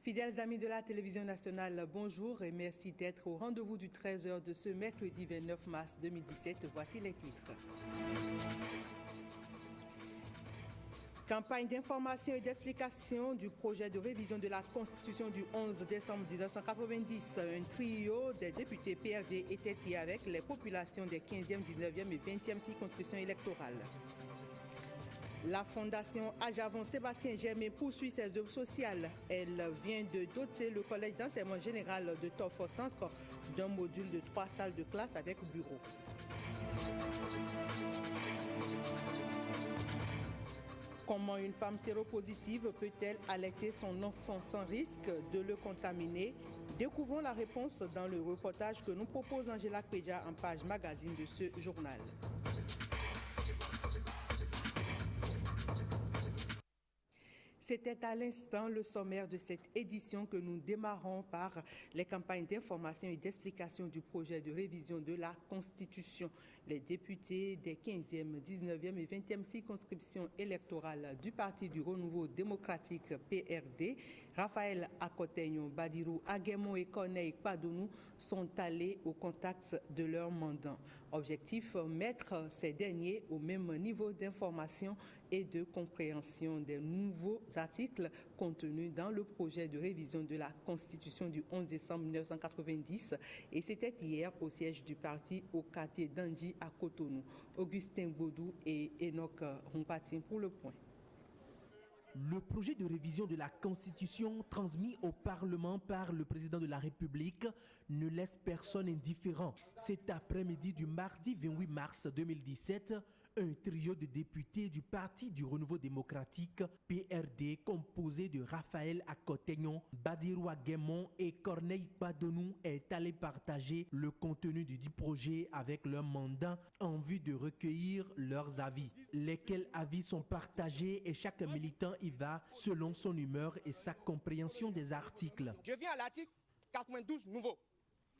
Fidèles amis de la télévision nationale, bonjour et merci d'être au rendez-vous du 13h de ce mercredi 29 mars 2017. Voici les titres. Campagne d'information et d'explication du projet de révision de la Constitution du 11 décembre 1990. Un trio des députés PRD était hier avec les populations des 15e, 19e et 20e circonscriptions électorales. La Fondation Ajavon Sébastien Germain poursuit ses œuvres sociales. Elle vient de doter le Collège d'enseignement général de Torfort Centre d'un module de 3 salles de classe avec bureau. Comment une femme séropositive peut-elle allaiter son enfant sans risque de le contaminer? Découvrons la réponse dans le reportage que nous propose Angela Kpeja en page magazine de ce journal. C'était à l'instant le sommaire de cette édition que nous démarrons par les campagnes d'information et d'explication du projet de révision de la Constitution. Les députés des 15e, 19e et 20e circonscriptions électorales du Parti du Renouveau démocratique PRD, Raphaël Akotegnon, Badirou Aguemon et Corneille Kpadonou sont allés au contact de leurs mandants. Objectif, mettre ces derniers au même niveau d'information et de compréhension des nouveaux articles contenus dans le projet de révision de la Constitution du 11 décembre 1990 et c'était hier au siège du parti au quartier d'Anji à Cotonou. Augustin Baudou et Enoch Rumpatin pour le point. Le projet de révision de la Constitution transmis au Parlement par le président de la République ne laisse personne indifférent. Cet après-midi du mardi 28 mars 2017, un trio de députés du Parti du Renouveau démocratique PRD composé de Raphaël Akotegnon, Badirou Aguemon et Corneille Kpadonou est allé partager le contenu du dit projet avec leurs mandats en vue de recueillir leurs avis. Lesquels avis sont partagés et chaque militant y va selon son humeur et sa compréhension des articles. Je viens à l'article 92 nouveau.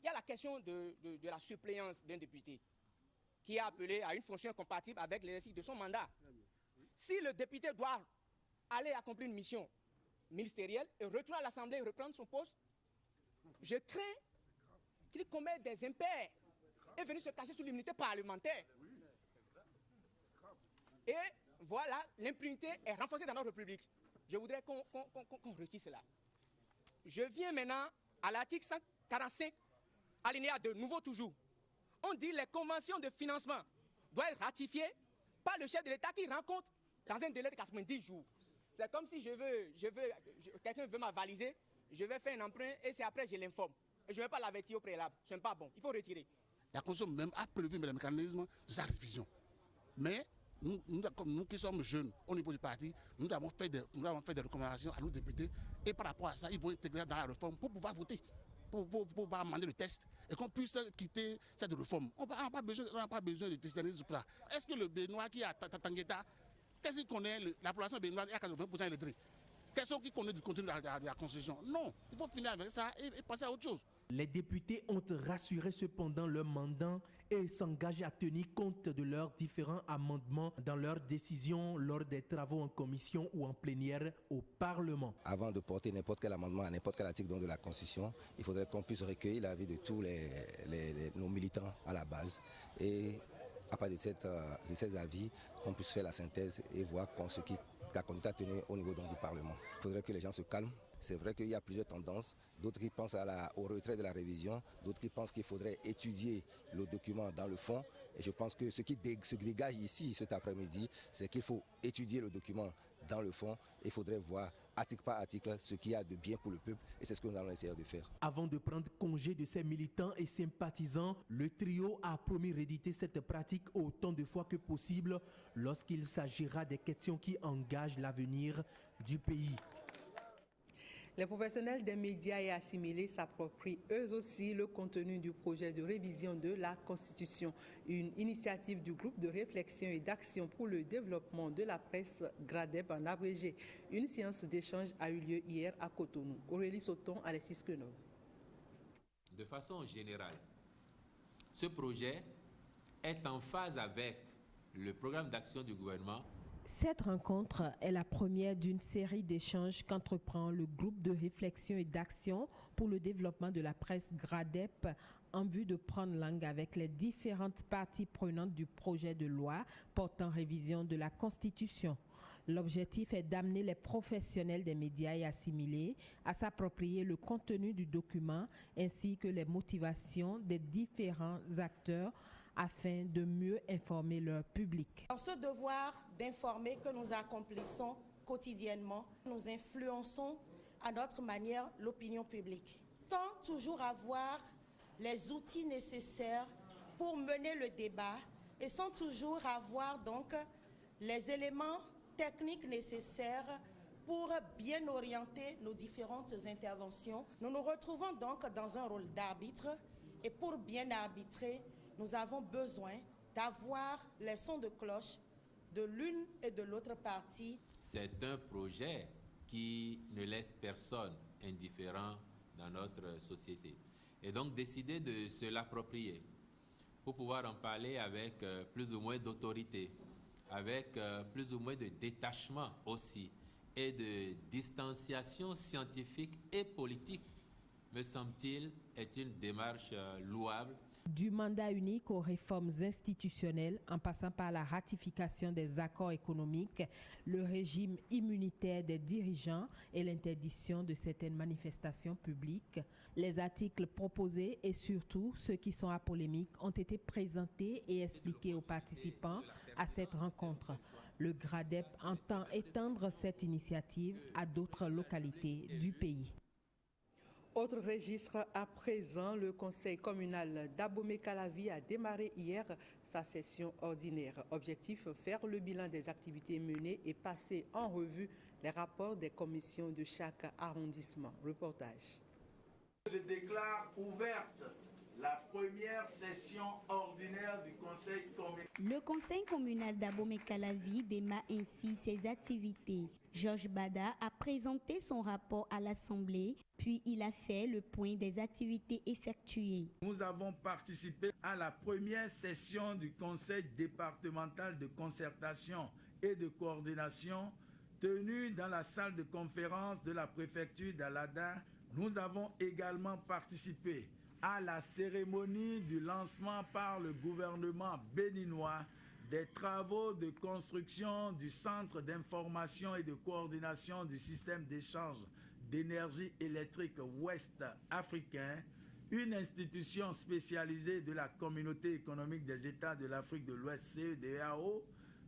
Il y a la question de la suppléance d'un député qui est appelé à une fonction compatible avec l'exercice de son mandat. Si le député doit aller accomplir une mission ministérielle et retourner à l'Assemblée et reprendre son poste, je crains qu'il commette des impairs et venir se cacher sous l'immunité parlementaire. Et voilà, l'impunité est renforcée dans notre République. Je voudrais qu'on retire cela. Je viens maintenant à l'article 145, alinéa 2, nouveau toujours. On dit que les conventions de financement doivent être ratifiées par le chef de l'État qui rencontre dans un délai de 90 jours. C'est comme si quelqu'un veut m'avaliser, je vais faire un emprunt et c'est après je l'informe. Et je ne vais pas l'avertir au préalable. Ce n'est pas bon. Il faut retirer. La Constitution même a prévu le mécanisme de sa révision. Mais nous qui sommes jeunes au niveau du parti, nous avons fait des recommandations à nos députés et par rapport à ça, ils vont intégrer dans la réforme pour pouvoir voter. Pour pouvoir amender le test et qu'on puisse quitter cette réforme. On n'a pas besoin de tester ce là. Est-ce que le Béninois qui a Tangueta, qu'est-ce qu'il connaît? La population béninoise est à 80% illettrée. Qu'est-ce qu'il connaît du contenu de la Constitution? Non, il faut finir avec ça et passer à autre chose. Les députés ont rassuré cependant leur mandat et s'engagent à tenir compte de leurs différents amendements dans leurs décisions lors des travaux en commission ou en plénière au Parlement. Avant de porter n'importe quel amendement à n'importe quel article de la Constitution, il faudrait qu'on puisse recueillir l'avis de tous nos militants à la base et à partir de ces avis, qu'on puisse faire la synthèse et voir ce qui a conduit à tenir au niveau du Parlement. Il faudrait que les gens se calment. C'est vrai qu'il y a plusieurs tendances, d'autres qui pensent au retrait de la révision, d'autres qui pensent qu'il faudrait étudier le document dans le fond. Et je pense que ce qui se dégage ici cet après-midi, c'est qu'il faut étudier le document dans le fond. Il faudrait voir article par article ce qu'il y a de bien pour le peuple et c'est ce que nous allons essayer de faire. Avant de prendre congé de ses militants et sympathisants, le trio a promis d'éditer cette pratique autant de fois que possible lorsqu'il s'agira des questions qui engagent l'avenir du pays. Les professionnels des médias et assimilés s'approprient eux aussi le contenu du projet de révision de la Constitution. Une initiative du groupe de réflexion et d'action pour le développement de la presse GRADEP en abrégé. Une séance d'échange a eu lieu hier à Cotonou. Aurélie Sauton, Alexis Quenov. De façon générale, ce projet est en phase avec le programme d'action du gouvernement. Cette rencontre est la première d'une série d'échanges qu'entreprend le groupe de réflexion et d'action pour le développement de la presse GRADEP en vue de prendre langue avec les différentes parties prenantes du projet de loi portant révision de la Constitution. L'objectif est d'amener les professionnels des médias et assimilés à s'approprier le contenu du document ainsi que les motivations des différents acteurs afin de mieux informer leur public. Dans ce devoir d'informer que nous accomplissons quotidiennement, nous influençons à notre manière l'opinion publique, sans toujours avoir les outils nécessaires pour mener le débat et sans toujours avoir donc les éléments techniques nécessaires pour bien orienter nos différentes interventions. Nous nous retrouvons donc dans un rôle d'arbitre et pour bien arbitrer, nous avons besoin d'avoir les sons de cloche de l'une et de l'autre partie. C'est un projet qui ne laisse personne indifférent dans notre société. Et donc décider de se l'approprier pour pouvoir en parler avec plus ou moins d'autorité, avec plus ou moins de détachement aussi et de distanciation scientifique et politique, me semble-t-il, est une démarche louable. Du mandat unique aux réformes institutionnelles, en passant par la ratification des accords économiques, le régime immunitaire des dirigeants et l'interdiction de certaines manifestations publiques, les articles proposés et surtout ceux qui sont à polémique ont été présentés et expliqués aux participants à cette rencontre. Le GRADEP entend étendre cette initiative à d'autres localités du pays. Autre registre à présent, le conseil communal d'Abomey-Calavi a démarré hier sa session ordinaire. Objectif, faire le bilan des activités menées et passer en revue les rapports des commissions de chaque arrondissement. Reportage. Je déclare ouverte la première session ordinaire du conseil communal. Le conseil communal d'Abomey-Calavi démarre ainsi ses activités. Georges Bada a présenté son rapport à l'Assemblée, puis il a fait le point des activités effectuées. Nous avons participé à la première session du conseil départemental de concertation et de coordination tenue dans la salle de conférence de la préfecture d'Alada. Nous avons également participé à la cérémonie du lancement par le gouvernement béninois des travaux de construction du Centre d'information et de coordination du système d'échange d'énergie électrique ouest africain, une institution spécialisée de la Communauté économique des États de l'Afrique de l'Ouest, CEDEAO,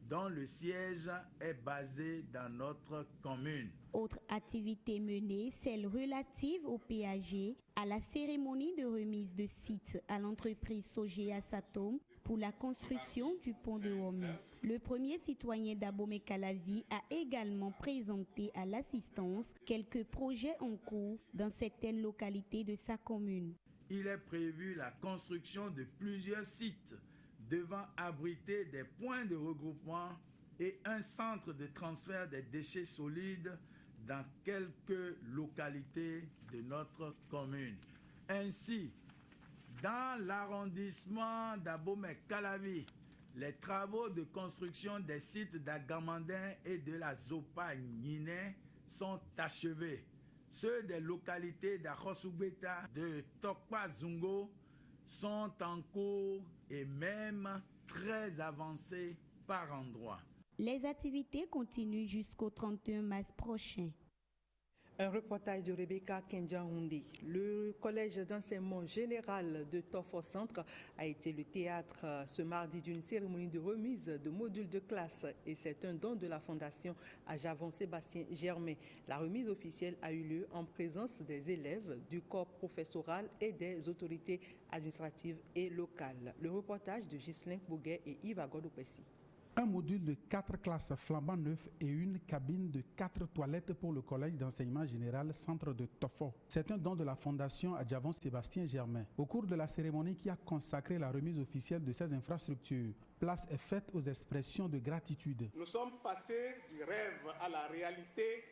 dont le siège est basé dans notre commune. Autre activité menée, celle relative au PAG, à la cérémonie de remise de site à l'entreprise Sogea Satom pour la construction du pont de Womé. Le premier citoyen d'Abomey-Calavi a également présenté à l'assistance quelques projets en cours dans certaines localités de sa commune. Il est prévu la construction de plusieurs sites devant abriter des points de regroupement et un centre de transfert des déchets solides dans quelques localités de notre commune. Ainsi, dans l'arrondissement d'Abomey-Calavi, les travaux de construction des sites d'Agamandin et de la Zopa-Niné sont achevés. Ceux des localités d'Akhosoubeta, de Tokpa-Zungo sont en cours et même très avancés par endroits. Les activités continuent jusqu'au 31 mars prochain. Un reportage de Rebecca Kenjahundi. Le collège d'enseignement général de Tofo Centre a été le théâtre ce mardi d'une cérémonie de remise de modules de classe et c'est un don de la fondation Ajavon Sébastien Germain. La remise officielle a eu lieu en présence des élèves, du corps professoral et des autorités administratives et locales. Le reportage de Ghislain Bouguet et Yves Agodopessi. Un module de 4 classes flambant neuf et une cabine de 4 toilettes pour le collège d'enseignement général Centre de Tofo. C'est un don de la fondation Adjavon Sébastien Germain. Au cours de la cérémonie qui a consacré la remise officielle de ces infrastructures, place est faite aux expressions de gratitude. Nous sommes passés du rêve à la réalité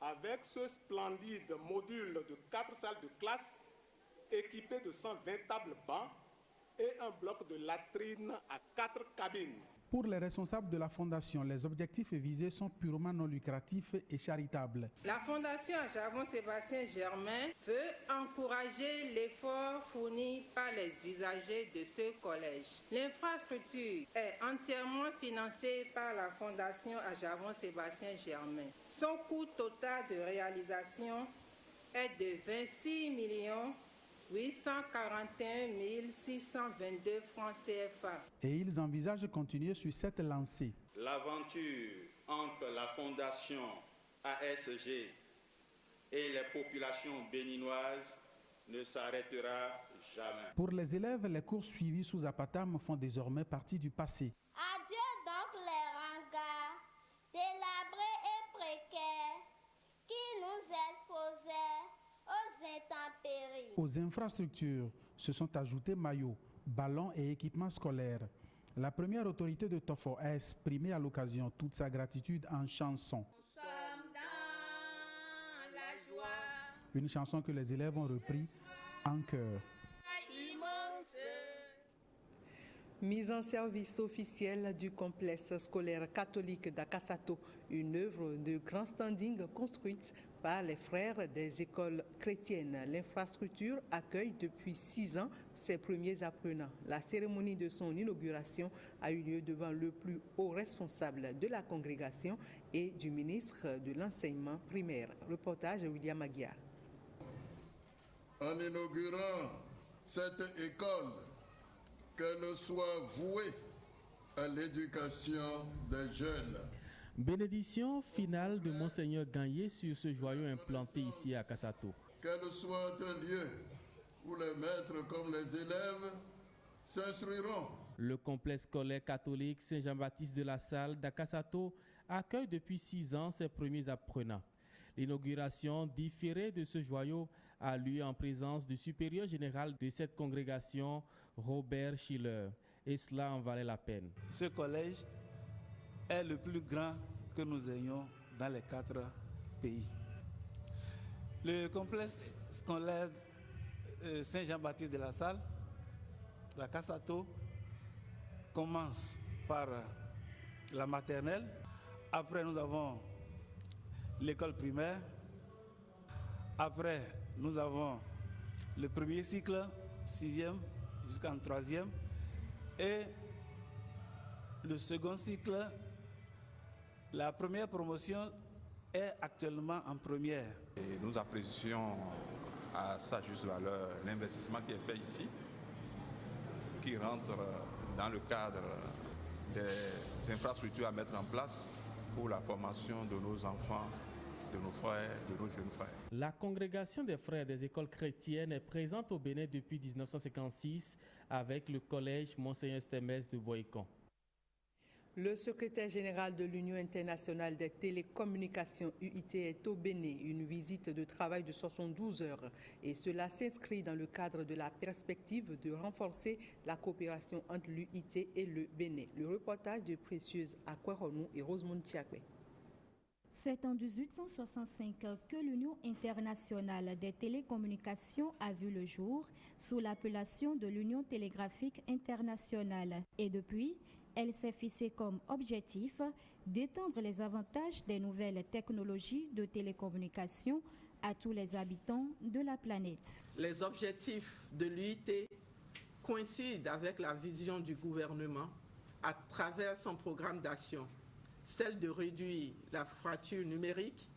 avec ce splendide module de 4 salles de classe équipées de 120 tables bancs et un bloc de latrines à 4 cabines. Pour les responsables de la Fondation, les objectifs visés sont purement non lucratifs et charitables. La Fondation Ajavon-Sébastien Germain veut encourager l'effort fourni par les usagers de ce collège. L'infrastructure est entièrement financée par la Fondation Ajavon-Sébastien Germain. Son coût total de réalisation est de 26 841 622 francs CFA. Et ils envisagent de continuer sur cette lancée. L'aventure entre la Fondation ASG et les populations béninoises ne s'arrêtera jamais. Pour les élèves, les cours suivis sous Apatam font désormais partie du passé. Adieu donc les rangas délabrés et précaires qui nous exposaient aux intempéries. Aux infrastructures se sont ajoutés maillots, ballons et équipements scolaires. La première autorité de Tofo a exprimé à l'occasion toute sa gratitude en chanson. Nous sommes dans la joie. Une chanson que les élèves ont repris en chœur. Mise en service officielle du complexe scolaire catholique d'Akasato, une œuvre de grand standing construite par les frères des écoles chrétiennes. L'infrastructure accueille depuis 6 ans ses premiers apprenants. La cérémonie de son inauguration a eu lieu devant le plus haut responsable de la congrégation et du ministre de l'enseignement primaire. Reportage William Aguiar. En inaugurant cette école, qu'elle soit vouée à l'éducation des jeunes. Bénédiction finale de Monseigneur Gagné sur ce joyau implanté ici à Akasato. Qu'elle soit un lieu où les maîtres comme les élèves s'instruiront. Le complexe scolaire catholique Saint-Jean-Baptiste de la Salle d'Akasato accueille depuis 6 ans ses premiers apprenants. L'inauguration différée de ce joyau a lieu en présence du supérieur général de cette congrégation, Robert Schiller, et cela en valait la peine. Ce collège est le plus grand que nous ayons dans les 4 pays. Le complexe scolaire Saint-Jean-Baptiste de la Salle, la Akasato, commence par la maternelle. Après, nous avons l'école primaire. Après, nous avons le premier cycle, 6e jusqu'en 3e. Et le second cycle, la première promotion est actuellement en première. Et nous apprécions à sa juste valeur l'investissement qui est fait ici, qui rentre dans le cadre des infrastructures à mettre en place pour la formation de nos enfants, de nos frères, de nos jeunes frères. La congrégation des frères des écoles chrétiennes est présente au Bénin depuis 1956 avec le collège Monseigneur Stemès de Boïcon. Le secrétaire général de l'Union internationale des télécommunications UIT est au Bénin, une visite de travail de 72 heures. Et cela s'inscrit dans le cadre de la perspective de renforcer la coopération entre l'UIT et le Bénin. Le reportage de Précieuse Akweronou et Rosemont Tiakwe. C'est en 1865 que l'Union internationale des télécommunications a vu le jour sous l'appellation de l'Union télégraphique internationale. Et depuis, elle s'est fixée comme objectif d'étendre les avantages des nouvelles technologies de télécommunications à tous les habitants de la planète. Les objectifs de l'UIT coïncident avec la vision du gouvernement à travers son programme d'action, celle de réduire la fracture numérique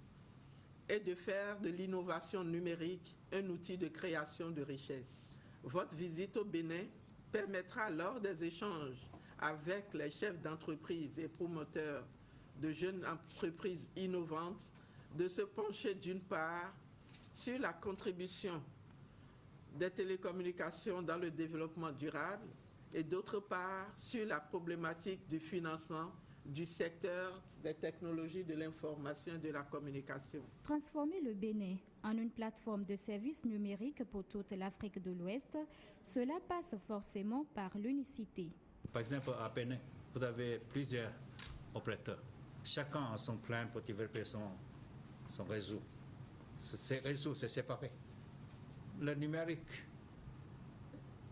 et de faire de l'innovation numérique un outil de création de richesse. Votre visite au Bénin permettra lors des échanges avec les chefs d'entreprise et promoteurs de jeunes entreprises innovantes de se pencher d'une part sur la contribution des télécommunications dans le développement durable et d'autre part sur la problématique du financement du secteur des technologies de l'information et de la communication. Transformer le Bénin en une plateforme de services numériques pour toute l'Afrique de l'Ouest, cela passe forcément par l'unicité. Par exemple, à Bénin, vous avez plusieurs opérateurs. Chacun a son plan pour développer son réseau. Ces réseaux, c'est séparé. Le numérique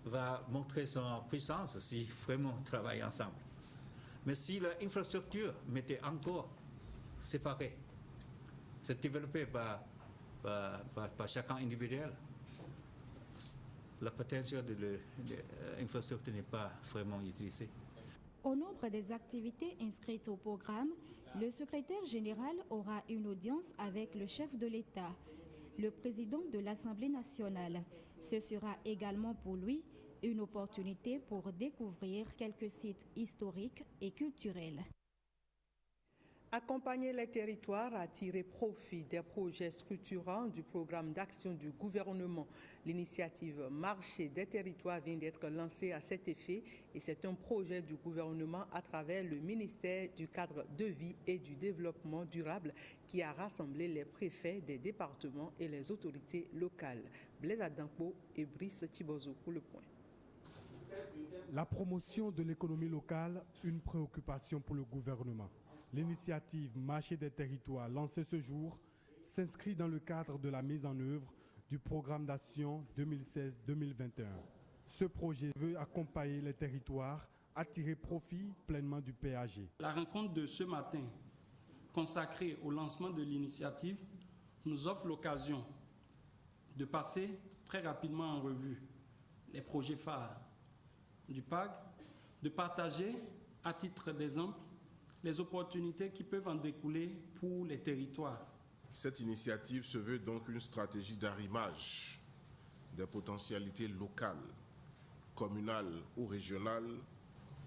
va montrer son puissance si vraiment on travaille ensemble. Mais si l'infrastructure m'était encore séparée, c'est développé par chacun individuel, la potentiel de l'infrastructure n'est pas vraiment utilisée. Au nombre des activités inscrites au programme, le secrétaire général aura une audience avec le chef de l'État, le président de l'Assemblée nationale. Ce sera également pour lui une opportunité pour découvrir quelques sites historiques et culturels. Accompagner les territoires à tirer profit des projets structurants du programme d'action du gouvernement. L'initiative Marché des territoires vient d'être lancée à cet effet et c'est un projet du gouvernement à travers le ministère du cadre de vie et du développement durable qui a rassemblé les préfets des départements et les autorités locales. Blaise Adampo et Brice Thibozo pour le point. La promotion de l'économie locale, une préoccupation pour le gouvernement. L'initiative Marché des territoires lancée ce jour s'inscrit dans le cadre de la mise en œuvre du programme d'action 2016-2021. Ce projet veut accompagner les territoires à tirer profit pleinement du PAG. La rencontre de ce matin, consacrée au lancement de l'initiative, nous offre l'occasion de passer très rapidement en revue les projets phares du PAG, de partager, à titre d'exemple, les opportunités qui peuvent en découler pour les territoires. Cette initiative se veut donc une stratégie d'arrimage des potentialités locales, communales ou régionales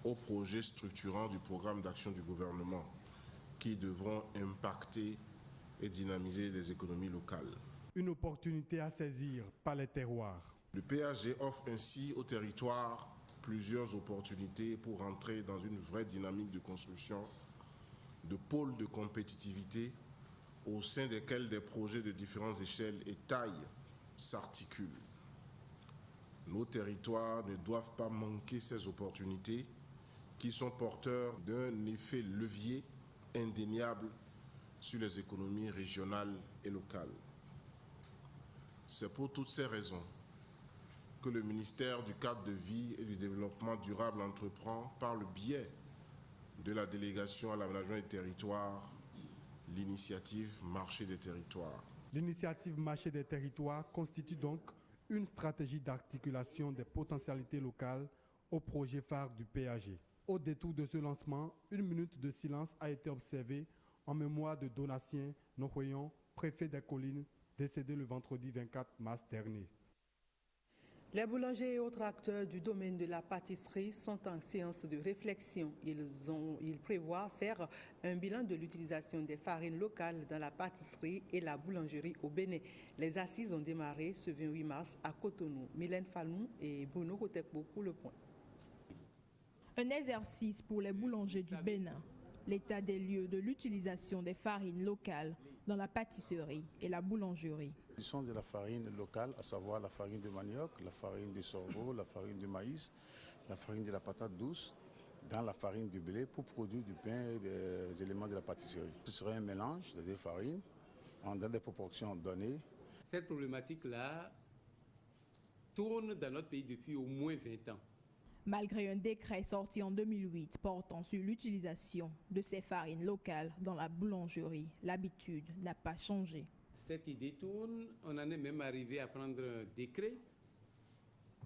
aux projets structurants du programme d'action du gouvernement qui devront impacter et dynamiser les économies locales. Une opportunité à saisir par les terroirs. Le PAG offre ainsi aux territoires plusieurs opportunités pour entrer dans une vraie dynamique de construction de pôles de compétitivité au sein desquels des projets de différentes échelles et tailles s'articulent. Nos territoires ne doivent pas manquer ces opportunités qui sont porteurs d'un effet levier indéniable sur les économies régionales et locales. C'est pour toutes ces raisons que le ministère du cadre de vie et du développement durable entreprend, par le biais de la délégation à l'aménagement des territoires, l'initiative Marché des territoires. L'initiative Marché des territoires constitue donc une stratégie d'articulation des potentialités locales au projet phare du PAG. Au détour de ce lancement, une minute de silence a été observée en mémoire de Donatien Nohoyon, préfet des collines, décédé le vendredi 24 mars dernier. Les boulangers et autres acteurs du domaine de la pâtisserie sont en séance de réflexion. Ils prévoient faire un bilan de l'utilisation des farines locales dans la pâtisserie et la boulangerie au Bénin. Les assises ont démarré ce 28 mars à Cotonou. Mylène Falmou et Bruno Kotekbo pour le point. Un exercice pour les boulangers du Bénin. L'état des lieux de l'utilisation des farines locales dans la pâtisserie et la boulangerie. L'utilisation de la farine locale, à savoir la farine de manioc, la farine de sorgho, la farine de maïs, la farine de la patate douce, dans la farine de blé pour produire du pain et des éléments de la pâtisserie. Ce serait un mélange de deux farines dans des proportions données. Cette problématique-là tourne dans notre pays depuis au moins 20 ans. Malgré un décret sorti en 2008 portant sur l'utilisation de ces farines locales dans la boulangerie, l'habitude n'a pas changé. Cette idée tourne, on en est même arrivé à prendre un décret,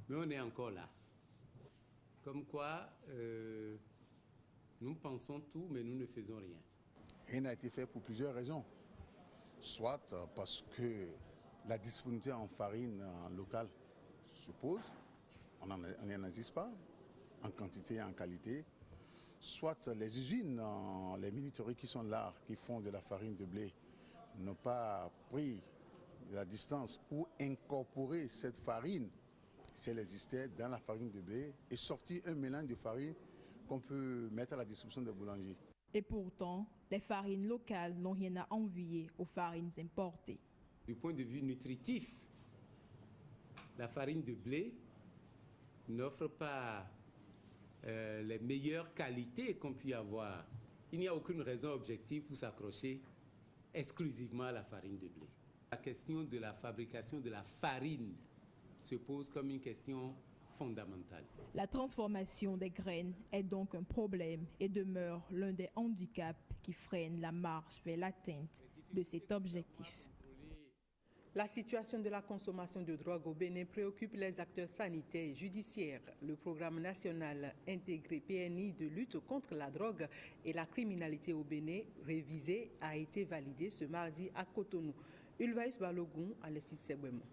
mais on est encore là. Comme quoi, nous pensons tout, mais nous ne faisons rien. Rien n'a été fait pour plusieurs raisons. Soit parce que la disponibilité en farine locale se pose, on n'en existe pas, en quantité et en qualité. Soit les usines, les minuteries qui sont là, qui font de la farine de blé, n'ont pas pris la distance pour incorporer cette farine, si elle existait, dans la farine de blé et sortir un mélange de farine qu'on peut mettre à la distribution des boulangers. Et pourtant, les farines locales n'ont rien à envier aux farines importées. Du point de vue nutritif, la farine de blé n'offre pas les meilleures qualités qu'on puisse avoir. Il n'y a aucune raison objective pour s'accrocher exclusivement à la farine de blé. La question de la fabrication de la farine se pose comme une question fondamentale. La transformation des graines est donc un problème et demeure l'un des handicaps qui freinent la marche vers l'atteinte de cet objectif. La situation de la consommation de drogue au Bénin préoccupe les acteurs sanitaires et judiciaires. Le programme national intégré PNI de lutte contre la drogue et la criminalité au Bénin, révisé, a été validé ce mardi à Cotonou. Ulvaïs Balogun, Alessis Sebouemon.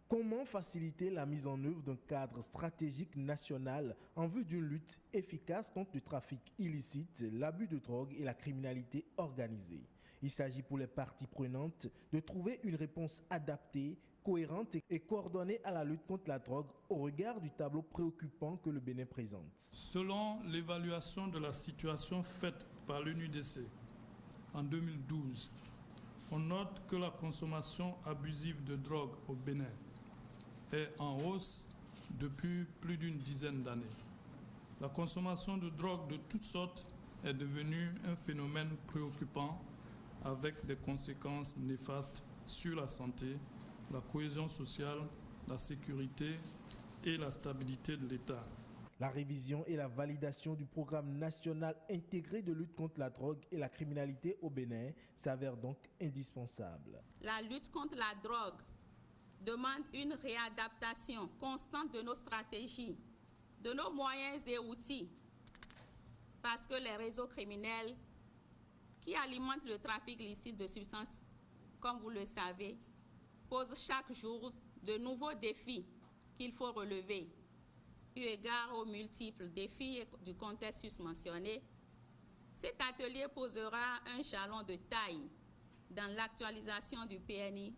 Comment faciliter la mise en œuvre d'un cadre stratégique national en vue d'une lutte efficace contre le trafic illicite, l'abus de drogue et la criminalité organisée? Il s'agit pour les parties prenantes de trouver une réponse adaptée, cohérente et coordonnée à la lutte contre la drogue au regard du tableau préoccupant que le Bénin présente. Selon l'évaluation de la situation faite par l'UNUDC en 2012, on note que la consommation abusive de drogue au Bénin est en hausse depuis plus d'une dizaine d'années. La consommation de drogue de toutes sortes est devenue un phénomène préoccupant avec des conséquences néfastes sur la santé, la cohésion sociale, la sécurité et la stabilité de l'État. La révision et la validation du programme national intégré de lutte contre la drogue et la criminalité au Bénin s'avèrent donc indispensables. La lutte contre la drogue demande une réadaptation constante de nos stratégies, de nos moyens et outils, parce que les réseaux criminels qui alimentent le trafic licite de substances, comme vous le savez, posent chaque jour de nouveaux défis qu'il faut relever. Eu égard aux multiples défis du contexte susmentionné, cet atelier posera un jalon de taille dans l'actualisation du PNI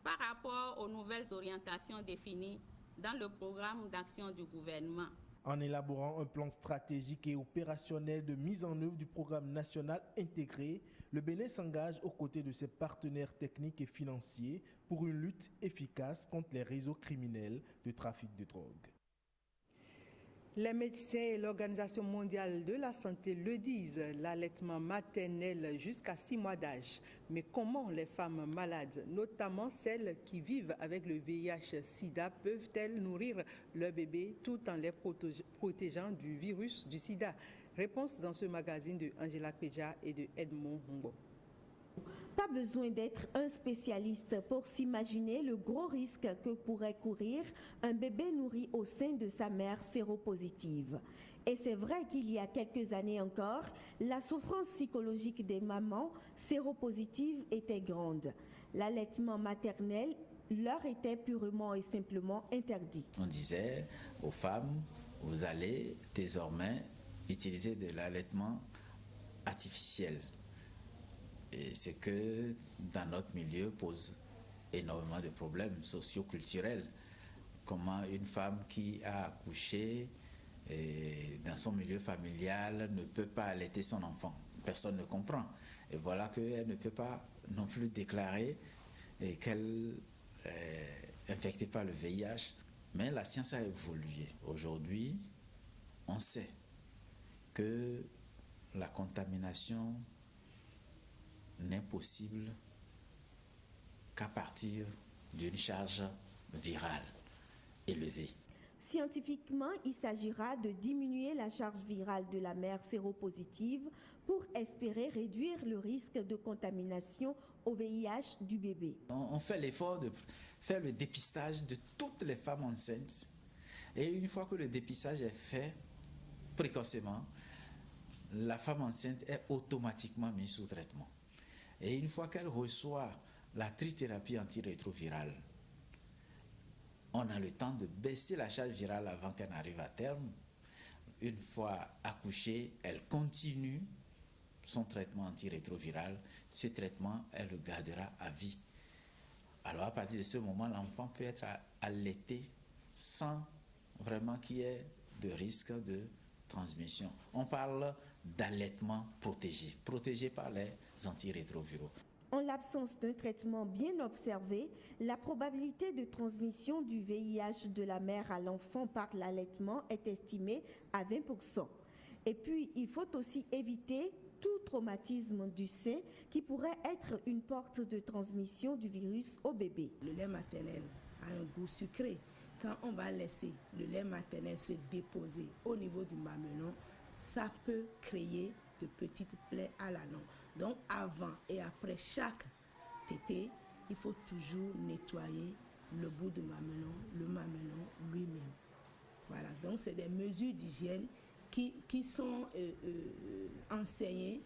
par rapport aux nouvelles orientations définies dans le programme d'action du gouvernement. En élaborant un plan stratégique et opérationnel de mise en œuvre du programme national intégré, le Bénin s'engage aux côtés de ses partenaires techniques et financiers pour une lutte efficace contre les réseaux criminels de trafic de drogue. Les médecins et l'Organisation mondiale de la santé le disent, l'allaitement maternel jusqu'à 6 mois d'âge. Mais comment les femmes malades, notamment celles qui vivent avec le VIH-Sida, peuvent-elles nourrir leur bébé tout en les protégeant du virus du Sida? Réponse dans ce magazine de Angela Peja et de Edmond Humbo. Pas besoin d'être un spécialiste pour s'imaginer le gros risque que pourrait courir un bébé nourri au sein de sa mère séropositive. Et c'est vrai qu'il y a quelques années encore, la souffrance psychologique des mamans séropositives était grande. L'allaitement maternel leur était purement et simplement interdit. On disait aux femmes, vous allez désormais utiliser de l'allaitement artificiel. Et ce que, dans notre milieu, pose énormément de problèmes socio-culturels. Comment une femme qui a accouché dans son milieu familial ne peut pas allaiter son enfant. Personne ne comprend. Et voilà qu'elle ne peut pas non plus déclarer qu'elle est infectée par le VIH. Mais la science a évolué. Aujourd'hui, on sait que la contamination n'est possible qu'à partir d'une charge virale élevée. Scientifiquement, il s'agira de diminuer la charge virale de la mère séropositive pour espérer réduire le risque de contamination au VIH du bébé. On fait l'effort de faire le dépistage de toutes les femmes enceintes. Et une fois que le dépistage est fait précocement, la femme enceinte est automatiquement mise sous traitement. Et une fois qu'elle reçoit la trithérapie antirétrovirale, on a le temps de baisser la charge virale avant qu'elle n'arrive à terme. Une fois accouchée, elle continue son traitement antirétroviral. Ce traitement, elle le gardera à vie. Alors à partir de ce moment, l'enfant peut être allaité sans vraiment qu'il y ait de risque de transmission. On parle d'allaitement protégé par les antirétroviraux. En l'absence d'un traitement bien observé, la probabilité de transmission du VIH de la mère à l'enfant par l'allaitement est estimée à 20%. Et puis, il faut aussi éviter tout traumatisme du sein qui pourrait être une porte de transmission du virus au bébé. Le lait maternel a un goût sucré. quand on va laisser le lait maternel se déposer au niveau du mamelon, ça peut créer de petites plaies à la langue. Donc avant et après chaque tétée, il faut toujours nettoyer le bout du mamelon, le mamelon lui-même. Voilà, donc c'est des mesures d'hygiène qui sont enseignées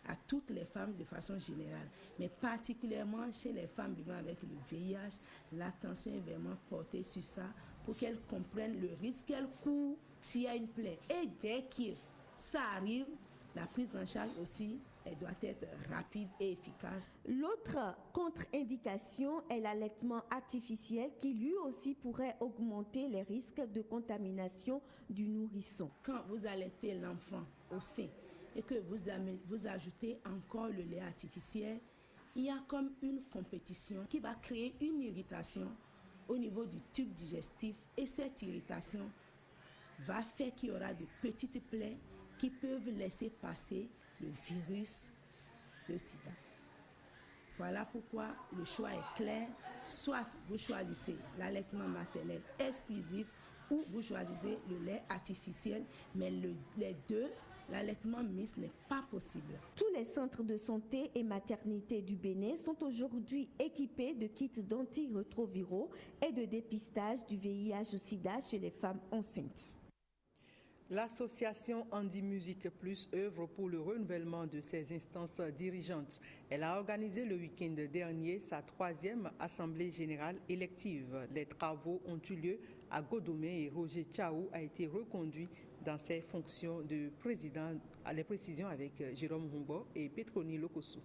à toutes les femmes de façon générale, mais particulièrement chez les femmes vivant avec le VIH, l'attention est vraiment portée sur ça pour qu'elles comprennent le risque qu'elles courent s'il y a une plaie. Et dès que ça arrive, la prise en charge aussi, elle doit être rapide et efficace. L'autre contre-indication est l'allaitement artificiel qui lui aussi pourrait augmenter les risques de contamination du nourrisson. Quand vous allaitez l'enfant au sein et que vous ajoutez encore le lait artificiel, il y a comme une compétition qui va créer une irritation au niveau du tube digestif et cette irritation va faire qu'il y aura de petites plaies qui peuvent laisser passer le virus de sida. Voilà pourquoi le choix est clair. Soit vous choisissez l'allaitement maternel exclusif ou vous choisissez le lait artificiel, mais les deux, l'allaitement mixte n'est pas possible. Tous les centres de santé et maternité du Bénin sont aujourd'hui équipés de kits d'antirétroviraux et de dépistage du VIH-Sida chez les femmes enceintes. L'association Andy Musique Plus œuvre pour le renouvellement de ses instances dirigeantes. Elle a organisé le week-end dernier sa 3e assemblée générale élective. Les travaux ont eu lieu à Godomé et Roger Tchaou a été reconduit dans ses fonctions de président. Les précisions avec Jérôme Humbo et Petroni Lokosu.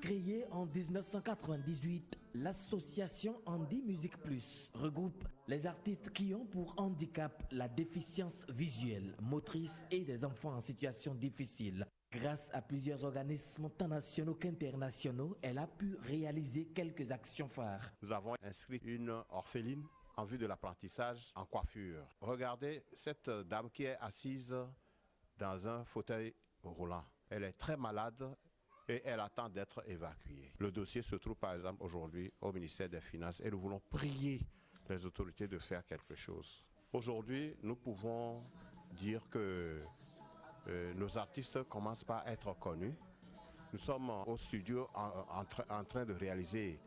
Créée en 1998, l'association Andy Musique Plus regroupe les artistes qui ont pour handicap la déficience visuelle, motrice et des enfants en situation difficile. Grâce à plusieurs organismes tant nationaux qu'internationaux, elle a pu réaliser quelques actions phares. Nous avons inscrit une orpheline en vue de l'apprentissage en coiffure. Regardez cette dame qui est assise dans un fauteuil roulant. Elle est très malade et elle attend d'être évacuée. Le dossier se trouve par exemple aujourd'hui au ministère des Finances et nous voulons prier les autorités de faire quelque chose. Aujourd'hui, nous pouvons dire que nos artistes commencent par être connus. Nous sommes au studio en train de réaliser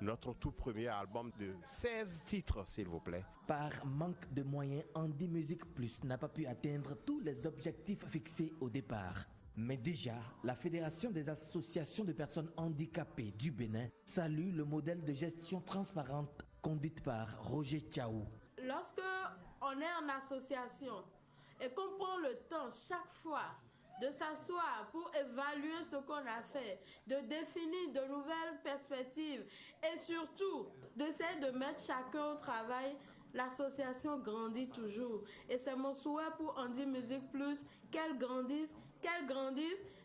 notre tout premier album de 16 titres, s'il vous plaît. Par manque de moyens, Andy Musique Plus n'a pas pu atteindre tous les objectifs fixés au départ. Mais déjà, la Fédération des associations de personnes handicapées du Bénin salue le modèle de gestion transparente conduite par Roger Tchaou. Lorsque on est en association et qu'on prend le temps chaque fois de s'asseoir pour évaluer ce qu'on a fait, de définir de nouvelles perspectives et surtout d'essayer de mettre chacun au travail, l'association grandit toujours. Et c'est mon souhait pour Andy Musique Plus qu'elle grandisse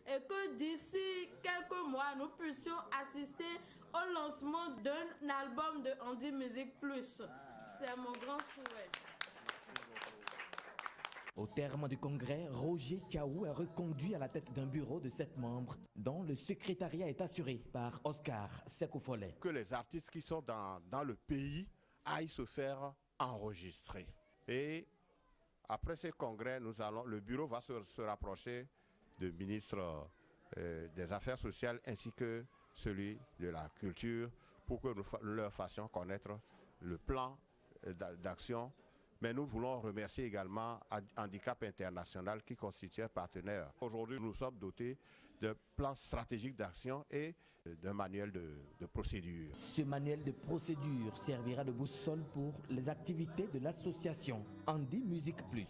et que d'ici quelques mois, nous puissions assister au lancement d'un album de Andy Musique Plus. C'est mon grand souhait. Au terme du congrès, Roger Tchaou est reconduit à la tête d'un bureau de 7 membres, dont le secrétariat est assuré par Oscar Sekoufolé. Que les artistes qui sont dans le pays aillent se faire enregistrer. Et après ce congrès, le bureau va se rapprocher du ministre des Affaires sociales ainsi que celui de la culture pour que nous leur fassions connaître le plan d'action. Mais nous voulons remercier également Handicap International qui constitue un partenaire. Aujourd'hui, nous sommes dotés d'un plan stratégique d'action et d'un manuel de procédure. Ce manuel de procédure servira de boussole pour les activités de l'association Andy Musique Plus.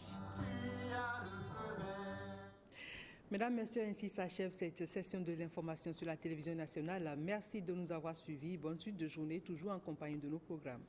Mesdames, Messieurs, ainsi s'achève cette session de l'information sur la télévision nationale. Merci de nous avoir suivis. Bonne suite de journée, toujours en compagnie de nos programmes.